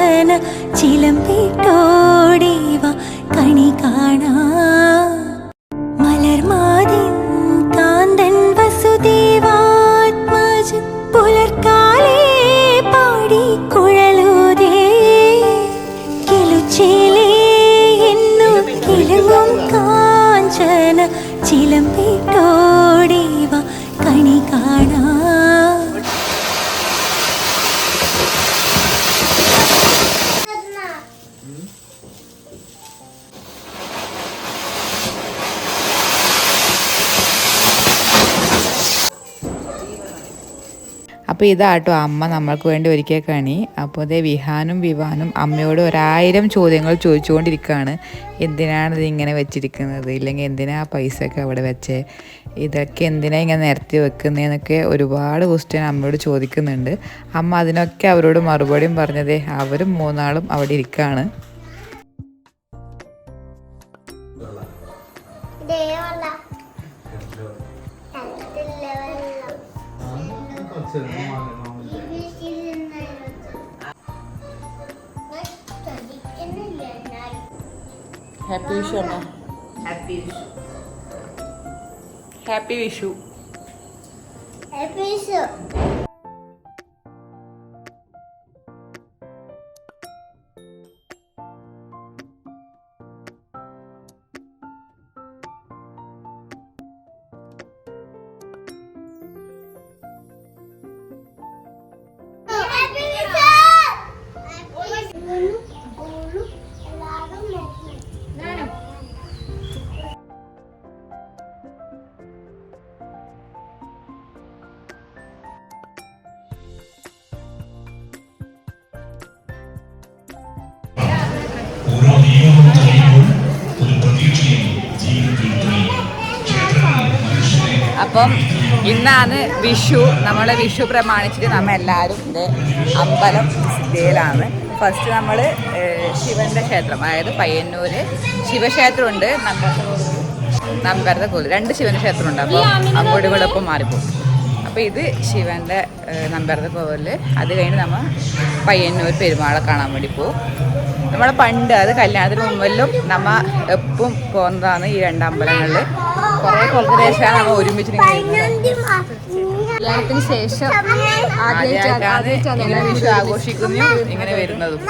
കാഞ്ചന ചിലമ്പിട്ടോടിവ കണി കാണാ മലർമാതിൻ കാന്തൻ വസുദേവാത്മജൻ പുലർക്കാലേ പാടി കുഴലൂതേ കിലുച്ചേലേ എന്നു കിലുങ്ങും കാഞ്ചന ചിലമ്പിട്ടോടിവ കണി കാണാ. അപ്പോൾ ഇതാട്ടോ അമ്മ നമ്മൾക്ക് വേണ്ടി ഒരുക്കിയ കണി. അപ്പോൾ അതേ വിഹാനും വിവാനും അമ്മയോട് 1000 ചോദ്യങ്ങൾ ചോദിച്ചുകൊണ്ടിരിക്കുകയാണ്. എന്തിനാണ് ഇത് ഇങ്ങനെ വെച്ചിരിക്കുന്നത്, ഇല്ലെങ്കിൽ എന്തിനാ ആ പൈസയൊക്കെ അവിടെ വെച്ചേ, ഇതൊക്കെ എന്തിനാ ഇങ്ങനെ നിരത്തി വെക്കുന്നതെന്നൊക്കെ ഒരുപാട് ക്വസ്റ്റ്യൻ അമ്മയോട് ചോദിക്കുന്നുണ്ട്. അമ്മ അതിനൊക്കെ അവരോട് മറുപടിയും പറഞ്ഞതേ അവരും 3 ആളും അവിടെ ഇരിക്കുകയാണ്. ഹാപ്പി വിഷു അമ്മ. Happy Vishu. Happy Vishu. Happy Vishu. അപ്പം ഇന്നാണ് വിഷു. നമ്മളെ വിഷു പ്രമാണിച്ചിട്ട് നമ്മൾ എല്ലാവരും അമ്പലം സിദ്ധയിലാണ്. ഫസ്റ്റ് നമ്മൾ ശിവന്റെ ക്ഷേത്രം, അതായത് പയ്യന്നൂര് ശിവക്ഷേത്രമുണ്ട്, നമ്പരത്തെ കോല് 2 ശിവന്റെ ക്ഷേത്രമുണ്ട്. അപ്പോൾ അങ്ങോട്ട് കൂടെ ഒപ്പം മാറിപ്പോകും. അപ്പോൾ ഇത് ശിവന്റെ നമ്പരത്തെ കോവില്. അത് കഴിഞ്ഞ് നമ്മൾ പയ്യന്നൂർ പെരുമാളെ കാണാൻ വേണ്ടി പോകും. നമ്മളെ പണ്ട് അത് കല്യാണത്തിന് മുമ്പിലും നമ്മ എപ്പം പോകുന്നതാണ് ഈ 2 അമ്പലങ്ങളിൽ. കുറേ കൊല്ലത്തിന് ശേഷമാണ് നമ്മൾ ഒരുമിച്ച് കല്യാണത്തിന് ശേഷം ഇങ്ങനെ വിഷു ആഘോഷിക്കുന്നതും ഇങ്ങനെ വരുന്നതും.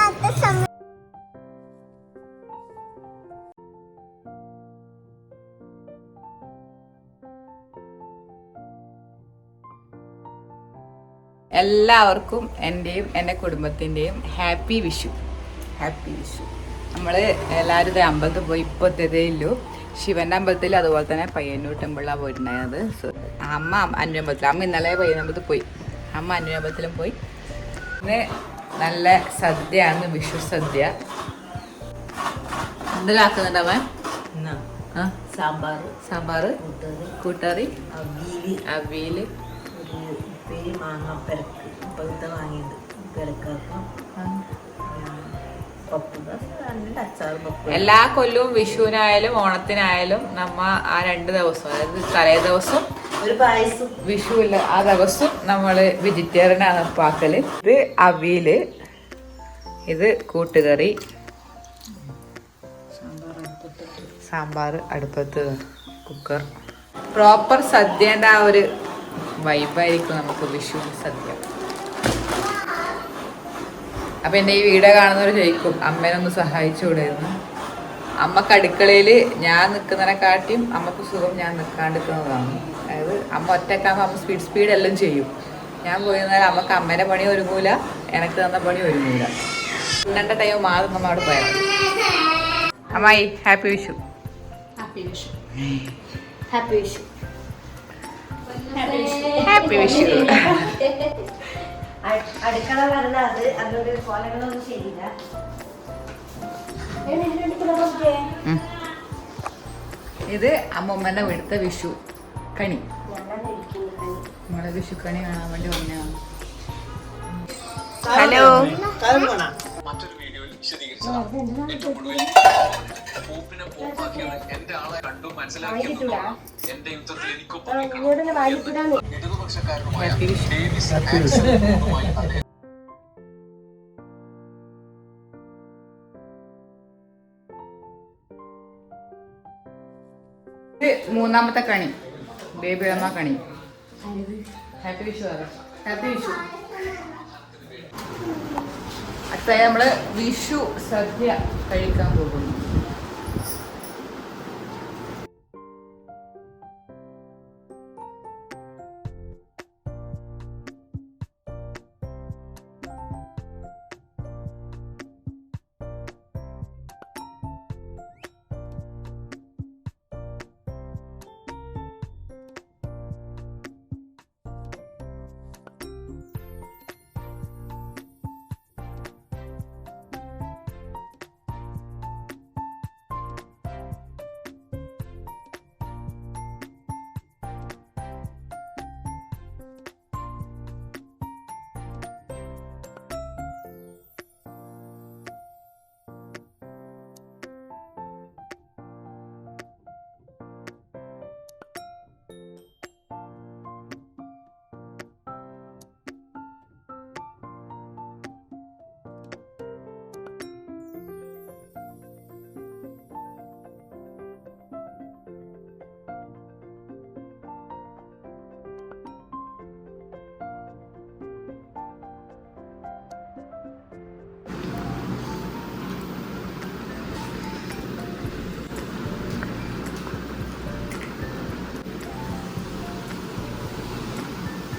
എല്ലാവർക്കും എൻ്റെയും എൻ്റെ കുടുംബത്തിൻ്റെയും ഹാപ്പി വിഷു. ഹാപ്പി വിഷു. നമ്മൾ എല്ലാവരും അമ്പലത്തിൽ പോയി ഇപ്പോൾ എത്തിയതേയുള്ളൂ. ശിവൻ്റെ അമ്പലത്തിൽ, അതുപോലെ തന്നെ പയ്യന്നൂർ ടെമ്പിളിലാണ് പോയിട്ടുണ്ടായത്. അമ്മ അന്വമ്പലത്തിൽ, അമ്മ ഇന്നലെ പയ്യന്നമ്പലത്തിൽ പോയി, അമ്മ അന്വമ്പലത്തിലും പോയി. ഇന്ന് നല്ല സദ്യയാണ്, വിഷു സദ്യ. എന്തെല്ലാം ആക്കുന്നുണ്ട് അവൻ? സാമ്പാർ, കൂട്ടറി, അവിയല്, മാങ്ങാപ്പരക്ക് പഴുത്ത വാങ്ങിയിട്ടുണ്ട്. എല്ലാ കൊല്ലവും വിഷുവിനായാലും ഓണത്തിനായാലും നമ്മ ആ 2 ദിവസം, അതായത് തലേ ദിവസം ഒരു പായസം, വിഷു ഇല്ല ആ ദിവസം നമ്മള് വെജിറ്റേറിയൻ ആണ് പാക്കല്. ഇത് അവിയല്, ഇത് കൂട്ടുകറി, സാമ്പാർ അടുപ്പത്ത്, കുക്കർ. പ്രോപ്പർ സദ്യന്റെ ആ ഒരു വൈബായിരിക്കും നമുക്ക് വിഷു സദ്യ. അപ്പം എൻ്റെ ഈ വീഡിയോ കാണുന്നവർ ചോദിക്കും അമ്മേനൊന്ന് സഹായിച്ചുകൂടായിരുന്നു. അമ്മക്ക് അടുക്കളയിൽ ഞാൻ നിൽക്കുന്നതിനെക്കാട്ടിയും അമ്മക്ക് സുഖം ഞാൻ നിൽക്കാണ്ടിരിക്കുന്നതാണ്. അതായത് അമ്മ ഒറ്റക്കാകുമ്പോൾ അമ്മ സ്പീഡ് എല്ലാം ചെയ്യും. ഞാൻ പോയി നിന്നാൽ അമ്മക്ക് അമ്മേൻ്റെ പണി ഒരുങ്ങൂല, എനിക്ക് തന്ന പണി ഒരുങ്ങൂല. 2 ടൈം മാറി നമ്മൾ അവിടെ പോയാൽ. അമ്മായി happy Vishu. Happy Vishu. Happy Vishu. Happy Vishu. അടുക്കള പറഞ്ഞത് അതിനോട് കോലങ്ങളൊന്നും ശരിയില്ല. ഇത് അമ്മമ്മന്റെ വീടുത്തെ വിഷു കണി. നമ്മളെ വിഷു കണി കാണാൻ വേണ്ടി വന്നതാണ്. ഹലോ. മറ്റൊരു വീഡിയോയിൽ എന്റെ ആളെ കണ്ടു മനസ്സിലാക്കി എന്റെ യുദ്ധത്തിൽ എനിക്കൊപ്പം ഇടതുപക്ഷക്കാരനുമായ. മൂന്നാമത്തെ കണി ബേബി അമ്മ കണി. ഹാപ്പി വിഷു. ഹാപ്പി വിഷു. അടുത്ത നമ്മള് വിഷു സദ്യ കഴിക്കാൻ പോകുന്നു.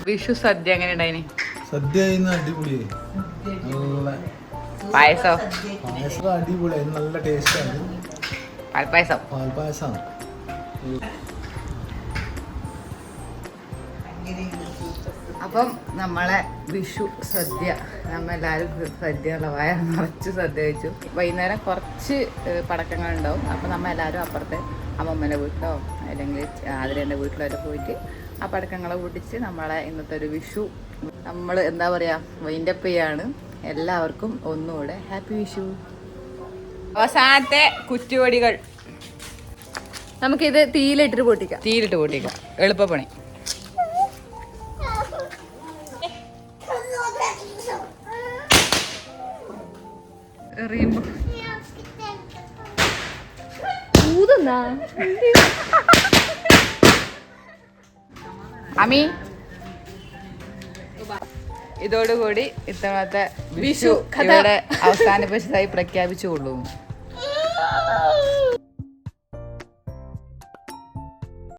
വിഷു സദ്യ എങ്ങനെ ഉണ്ടായിന്? സദ്യ അടിപൊളിയായി. നല്ല പായസം പായസം അടിപൊളിയായി, നല്ല ടേസ്റ്റാണ്. പാൽപ്പായസം. പാൽപ്പായസമാണ്. അപ്പം നമ്മളെ വിഷു സദ്യ നമ്മളെല്ലാവരും സദ്യ വയർ നിറച്ച് സദ്യ കഴിച്ചു. വൈകുന്നേരം കുറച്ച് പടക്കങ്ങൾ ഉണ്ടാവും. അപ്പം നമ്മളെല്ലാവരും അപ്പുറത്തെ അമ്മമ്മേൻ്റെ വീട്ടിലോ അല്ലെങ്കിൽ ആതിരേൻ്റെ വീട്ടിലോ പോയിട്ട് ആ പടക്കങ്ങളെ പൊട്ടിച്ച് നമ്മളെ ഇന്നത്തെ ഒരു വിഷു നമ്മൾ എന്താ പറയുക വൈൻഡപ്പ് ചെയ്യാണ്. എല്ലാവർക്കും ഒന്നുകൂടെ ഹാപ്പി വിഷു. അവസാനത്തെ കുറ്റുവടികൾ നമുക്കിത് തീയിലിട്ട് പൊട്ടിക്കാം. എളുപ്പപ്പണി. എറിയുമ്പോ അമി ഇതോടുകൂടി ഇത്തവണത്തെ വിഷു ഇവിടെ അവസാനിപ്പിച്ചതായി പ്രഖ്യാപിച്ചുകൊള്ളുന്നു.